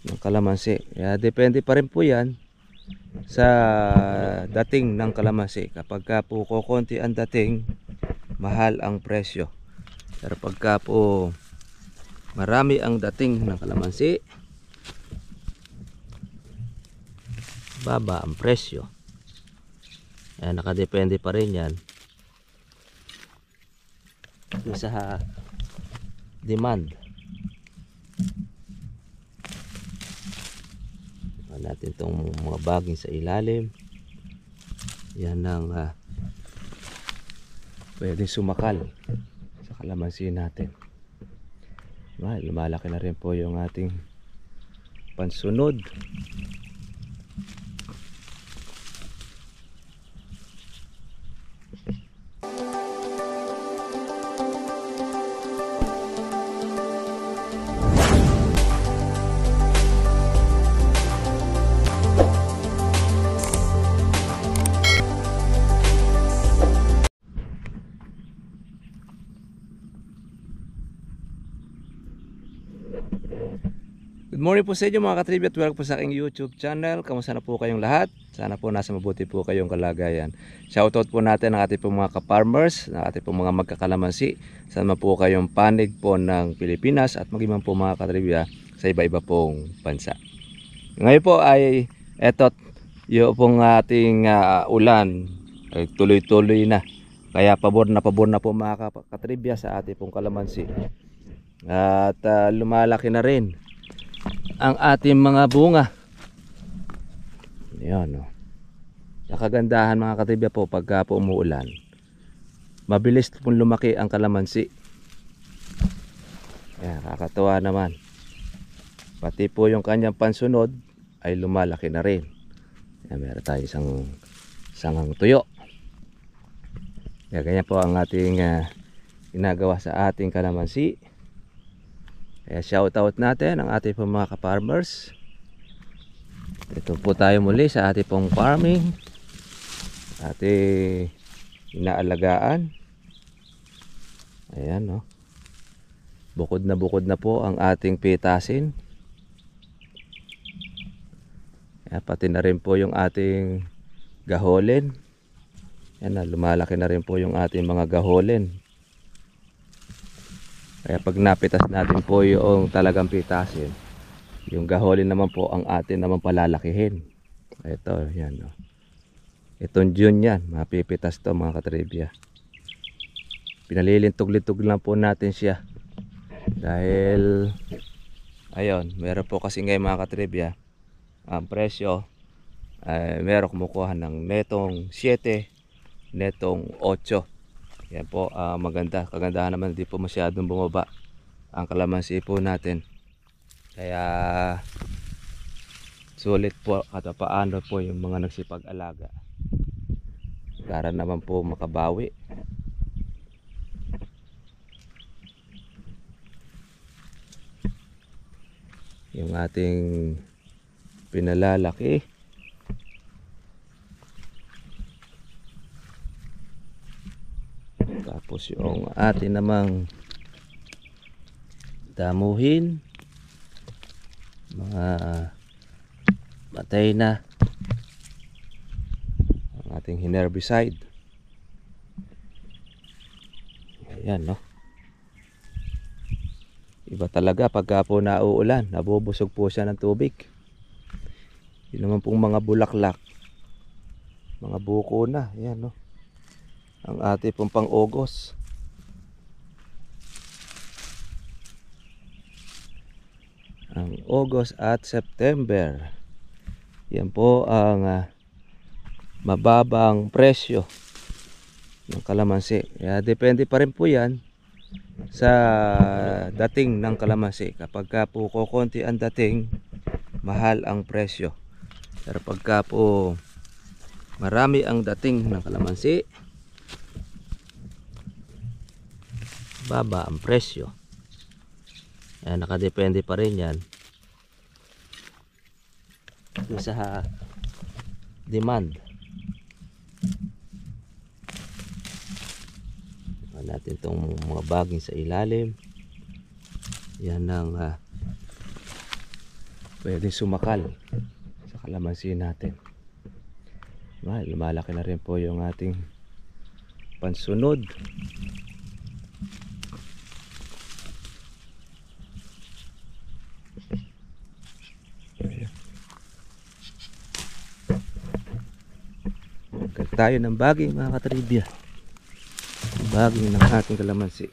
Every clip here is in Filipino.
ng kalamansi. Kaya depende pa rin po yan sa dating ng kalamansi. Kapag ka po kokonti ang dating, mahal ang presyo. Pero pagka po marami ang dating ng kalamansi, baba ang presyo. Kaya nakadepende pa rin yan sa demand. Natin itong mga baging sa ilalim. Yan ang pwedeng sumakal sa kalamansi natin. Lumalaki na rin po yung ating pansunod. Good morning po sa inyo mga katribya at welcome po sa aking YouTube channel. Kamusta na po kayong lahat? Sana po nasa mabuti po kayong kalagayan. Shoutout po natin ang ating po mga ka-farmers, ang ating po mga magkakalamansi. Sana po kayong panig po ng Pilipinas at maging po mga katribya sa iba-iba pong bansa. Ngayon po ay etot yung pong ating ulan ay tuloy-tuloy na. Kaya pabor na po mga katribya sa ating pong kalamansi. At lumalaki na rin ang ating mga bunga. Ayan, nakagandahan mga katribya po pagka po umuulan. Mabilis pong lumaki ang kalamansi. Ayan, kakatuwa naman. Pati po yung kanyang pansunod ay lumalaki na rin. Ayan, meron tayo isang sangang tuyo. Ayan, ganyan po ang ating ginagawa sa ating kalamansi. Kaya shoutout natin ang ating pong mga ka-farmers. Ito po tayo muli sa ating pong farming. Ating inaalagaan. Ayan, no. Bukod na po ang ating pitasin. Kaya pati na rin po yung ating gaholin. Ayan na, lumalaki na rin po yung ating mga gaholin. Kaya pag napitas natin po yung talagang pitasin, yung gaholin naman po ang atin naman palalakihin. Ito, yan. No. Itong June yan, mapipitas to mga katribya. Pinalilintog-lintog lang po natin siya. Dahil, ayun, meron po kasi ngayon mga katribya, ang presyo, meron kumukuha ng netong 7, netong 8. Yan po, maganda. Kagandahan naman, hindi po masyadong bumaba ang kalamansi po natin. Kaya sulit po at paano po yung mga nagsipag-alaga. Para naman po makabawi. Yung ating pinalalaki. Tapos yung atin namang damuhin, mga patay na ang ating herbicide. Ayan, no. Iba talaga pagka po nauulan, nabubusog po siya ng tubig. Yun naman pong mga bulaklak, mga buko na. Ayan, no. Ang ating pong pang-August. Ang August at September. Yan po ang mababang presyo ng kalamansi. Kaya depende pa rin po yan sa dating ng kalamansi. Kapag ka po kokonti ang dating, mahal ang presyo. Pero pagka po marami ang dating ng kalamansi, baba ang presyo. Ayan, nakadepende pa rin yan sa demand. Natin itong mga baging sa ilalim. Yan ang pwedeng sumakal sa kalamansi natin. Lumalaki na rin po yung ating pansunod. Magkag tayo ng baging mga katribya. Baging ng ating kalamansi.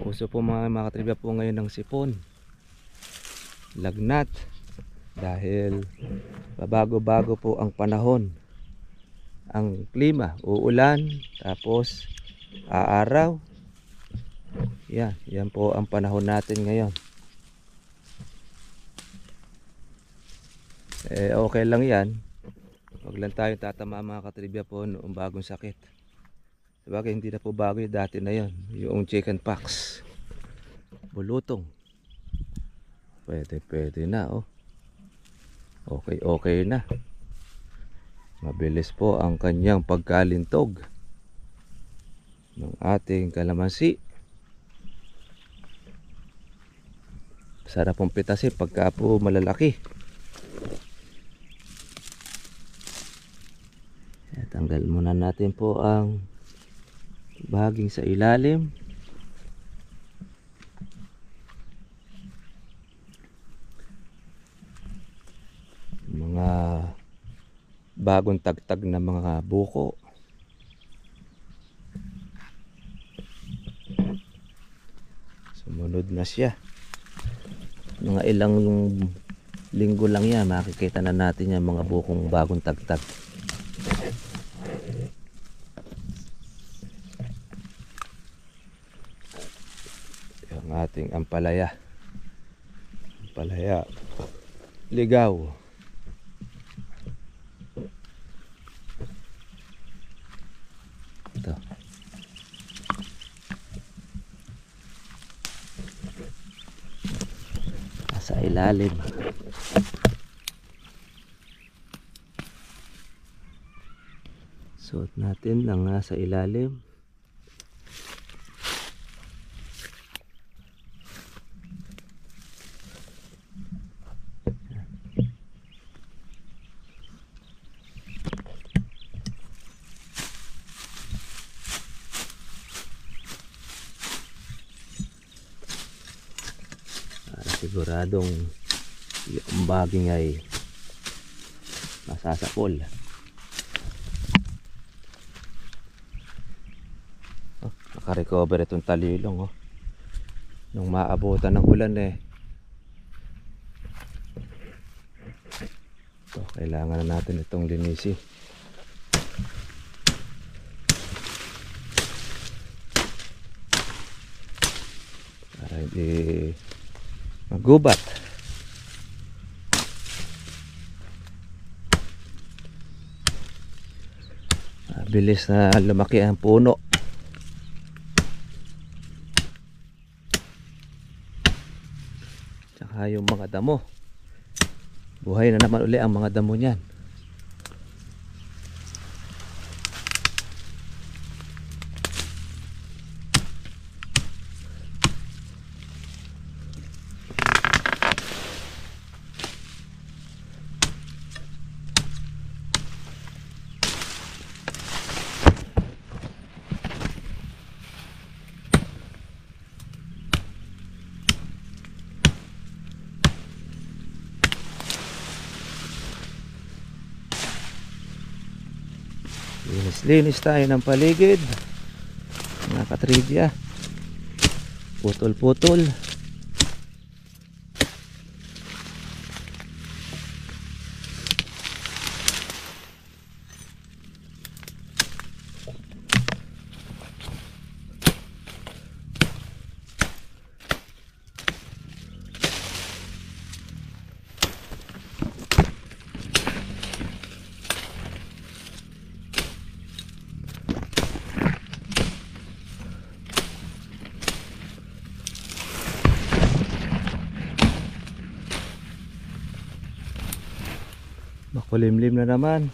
Uso po mga katribya po ngayon ng sipon, lagnat, dahil babago-bago po ang panahon. Ang klima, uulan, tapos aaraw. Yan po ang panahon natin ngayon. Okay lang yan. Huwag lang tayong tatama mga katribya po noong bagong sakit. Sabagay hindi na po bago yung dati na yon. Yung chicken pox, bulutong, pwede na oh. Okay na. Mabilis po ang kanyang pagkalintog ng ating kalamansi. Sarap pong pitasin pagka po malalaki. Tanggal muna natin po ang baging sa ilalim. Mga bagong tagtag na mga buko. Sumunod na siya. Mga ilang linggo lang yan, makikita na natin yung mga bukong bagong tagtag. Yung ating ampalaya ligaw. Ito. Sa ilalim. Suot natin ang nasa ilalim. Siguradong yung baging ay masasapol. Nakarecover itong talilong nung maabutan ng ulan kailangan na natin itong linisin para hindi magubat. Bilis na lumaki ang puno. Tsaka yung mga damo, buhay na naman uli ang mga damo niyan. Linis tayo ng paligid mga katribya. Putol-putol. Makulimlim na naman.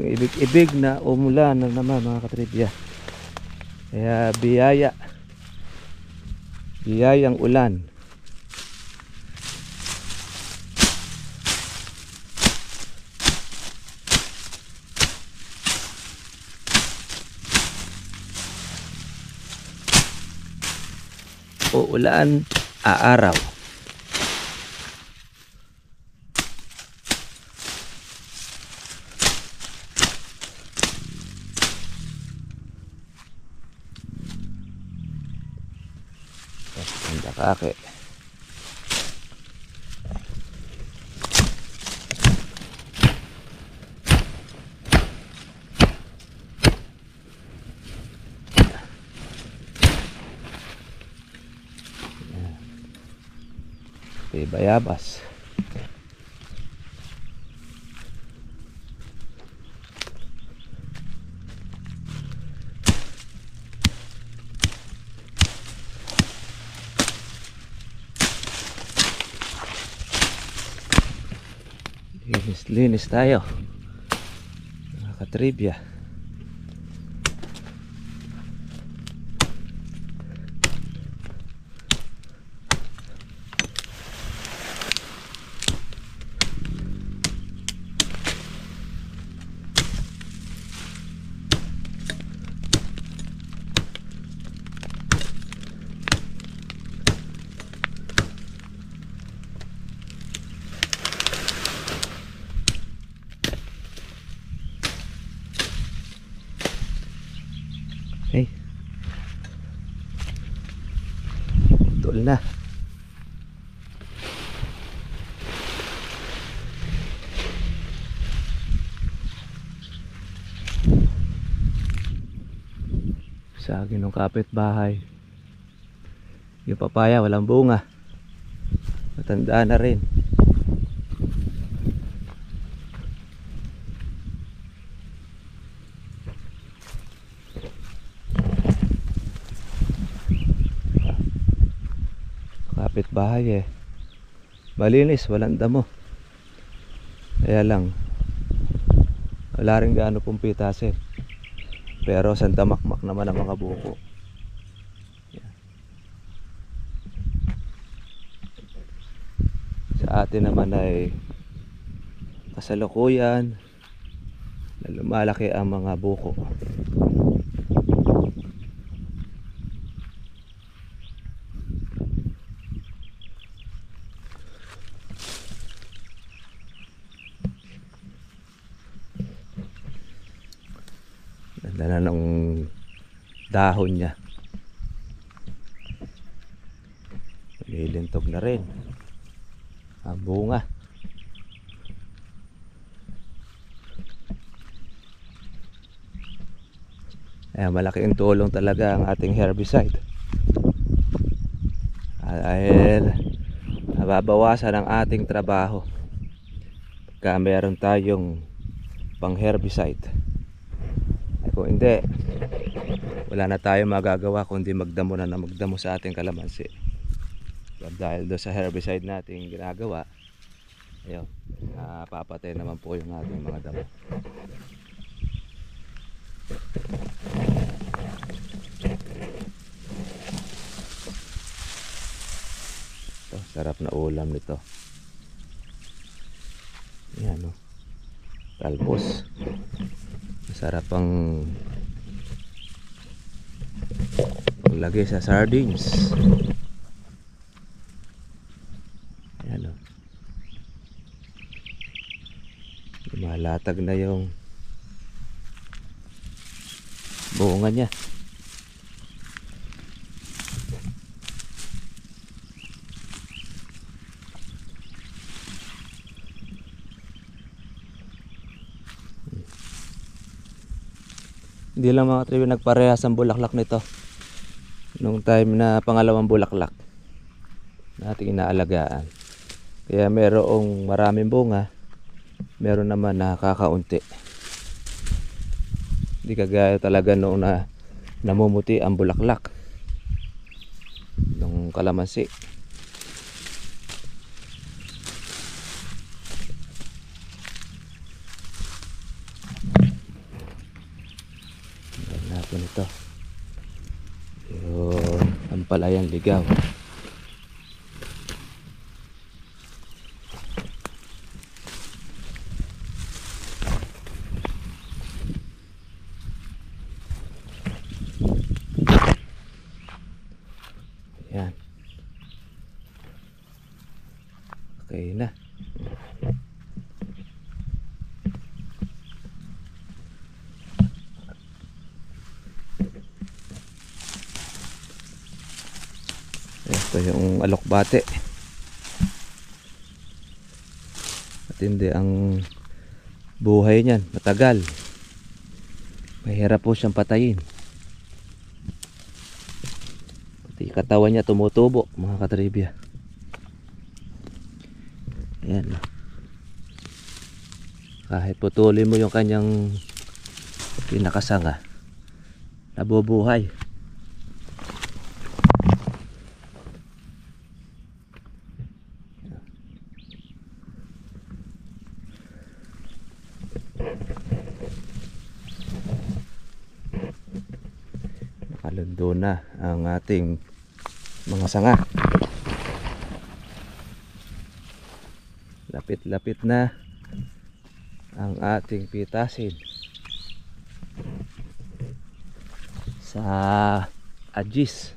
Ibig-ibig na umulan na naman mga katribya. Kaya biyayang ulan uulan, aaraw. Ang dakake. Bayabas. Linis tayo, mga katribya. Okay. Betul na. Saging ng kapitbahay. Yung papaya walang bunga. Matanda na rin. Kapitbahay malinis, walang damo. Kaya lang wala rin gaano pong pitasin. Pero sandamakmak naman ang mga buko. Yan. Sa atin naman ay kasalukuyan na lumalaki ang mga buko. Ganda na ng dahon niya. Lilintog na rin ang bunga. Malaking tulong talaga ang ating herbicide. Dahil nababawasan ang ating trabaho pagka meron tayong pang herbicide. Kung hindi, wala na tayong magagawa kundi magdamo na magdamo sa ating kalamansi. Dahil doon sa herbicide natin ginagawa, ayun, napapatay naman po yung ating mga damo. Ito, sarap na ulam nito. Yan, no? Talbos. Masarap ang paglagay sa sardines. Ayan, o. Lumalatag na yung bunga niya. Hindi lang mga tribe nagparehas ang bulaklak nito nung time na pangalawang bulaklak na ating inaalagaan. Kaya merong maraming bunga, meron naman na kakaunti. Hindi kagaya talaga noong na namumuti ang bulaklak ng kalamansi. Natin ito yung ampalayang ligaw. Yan. Okay na. Ito yung alokbate. Matindi ang buhay niyan, matagal. Mahirap po siyang patayin. Pati katawan niya tumutubo, mga katribya. Ayan. Kahit putulin mo yung kanyang pinakasanga, nabubuhay. Nakalundo na ang ating mga sanga. Lapit-lapit na ang ating pitasin sa ajis.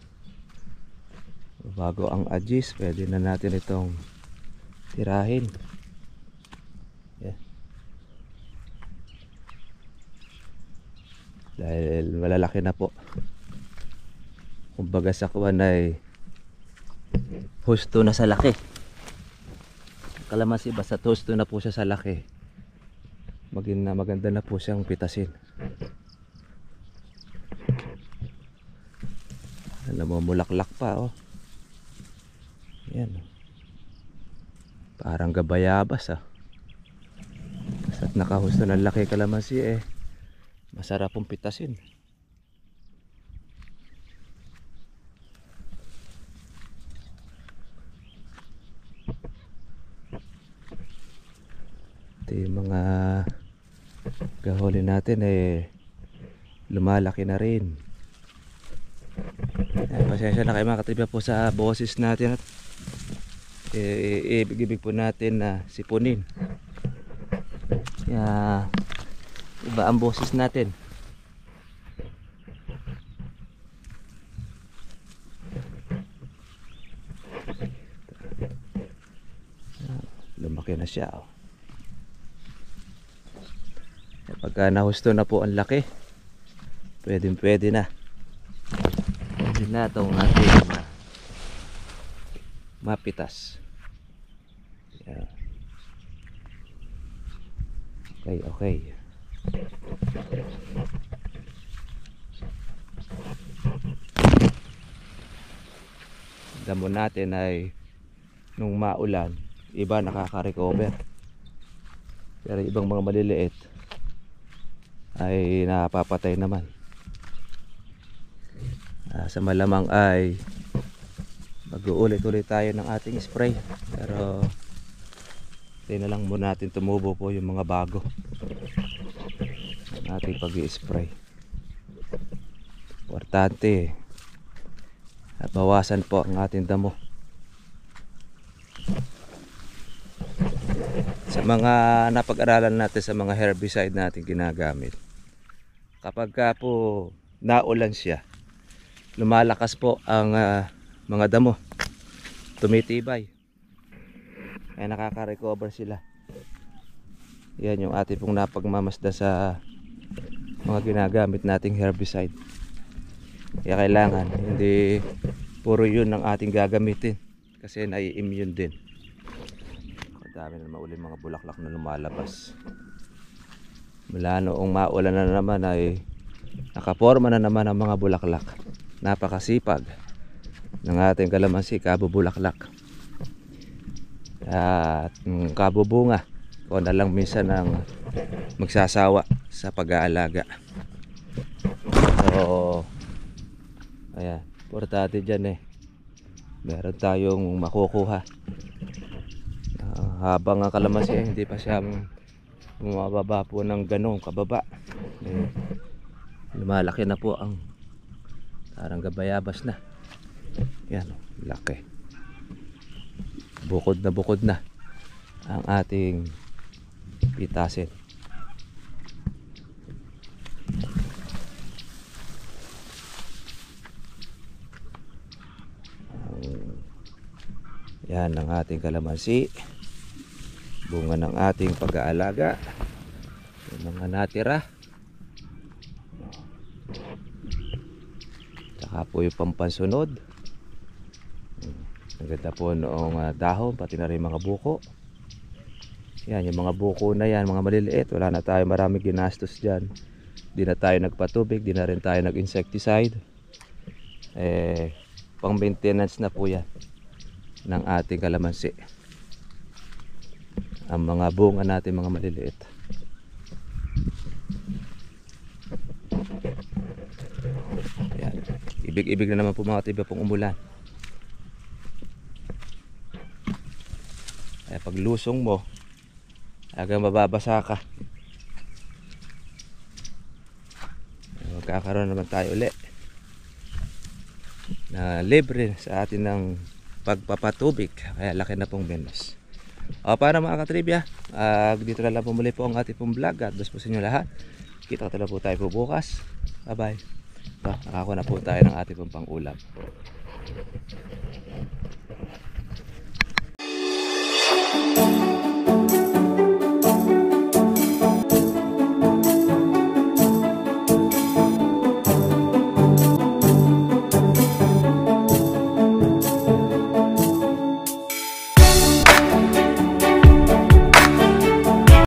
Bago ang ajis, pwede na natin itong tirahin. Yeah. Dahil malalaki na po. Kumbaga sa kuwan ay husto na sa laki. Kalamansi basta husto na po siya sa laki, maganda na po siyang pitasin. Namumulaklak pa, oh. Yan. Parang gabayabas, ah. Basta't nakahusto ng laki kalamansi, masarap pong pitasin. Ito yung mga gahuli natin lumalaki na rin. Pasensya na kayo mga katribya po sa boses natin at ibig po natin na sipunin. Iba ang boses natin. Lumaki na siya, oh. Pagka nahusto na po ang laki, pwede na. Pwede na itong ating mapitas. Yeah. Okay. Damo natin ay nung maulan, iba nakaka-recover. Pero ibang mga maliliit ay napapatay naman. Sa malamang ay mag-uulit-ulit tayo ng ating spray. Pero hindi na lang muna natin tumubo po yung mga bago ang ating pag-i-spray. Importante at bawasan po ang ating damo. Sa mga napag-aralan natin sa mga herbicide natin ginagamit, kapag ka po naulan siya, lumalakas po ang mga damo, tumitibay, kaya nakaka-recover sila. Yan yung ating pong napagmamasda sa mga ginagamit nating herbicide. Kaya kailangan hindi puro yun ang ating gagamitin, kasi nai-immune din. Dami na mauli mga bulaklak na lumalabas. Mula noong maulan na naman ay nakaporma na naman ang mga bulaklak. Napakasipag ng ating kalamansi, kabubulaklak at kabubunga. O na lang minsan ang magsasawa sa pag-aalaga. So ayan, importante dyan meron tayong makukuha. Habang ang kalamansi hindi pa siya bumababa po ng ganong kababa, lumalaki na po ang parang gabayabas na. Yan, laki. Bukod na ang ating pitasin. Yan ang ating kalamansi. bunga ng ating pag-aalaga, yung mga natira, tsaka po yung pampansunod. Ang ganda po noong dahon, pati na rin mga buko. Yan, yung mga buko na yan, mga maliliit, wala na tayo marami ginastos dyan. Di na tayo nagpatubig, di na rin tayo nag-insecticide. Pang maintenance na po yan ng ating kalamansi. Ang mga bunga natin mga maliliit. Yan. Ibig-ibig na naman po mga katiba pong umulan. Kaya pag lusong mo, agang mababasa ka. Magkakaroon naman tayo uli na libre sa atin ng pagpapatubig. Kaya laki na pong menos. Para mga katribya, dito na lang po muli po ang ating pong vlog. God bless po sa inyo lahat. Kita ko po tayo po bukas. Bye bye. Nakako na po tayo ng ating pong pang-ulam.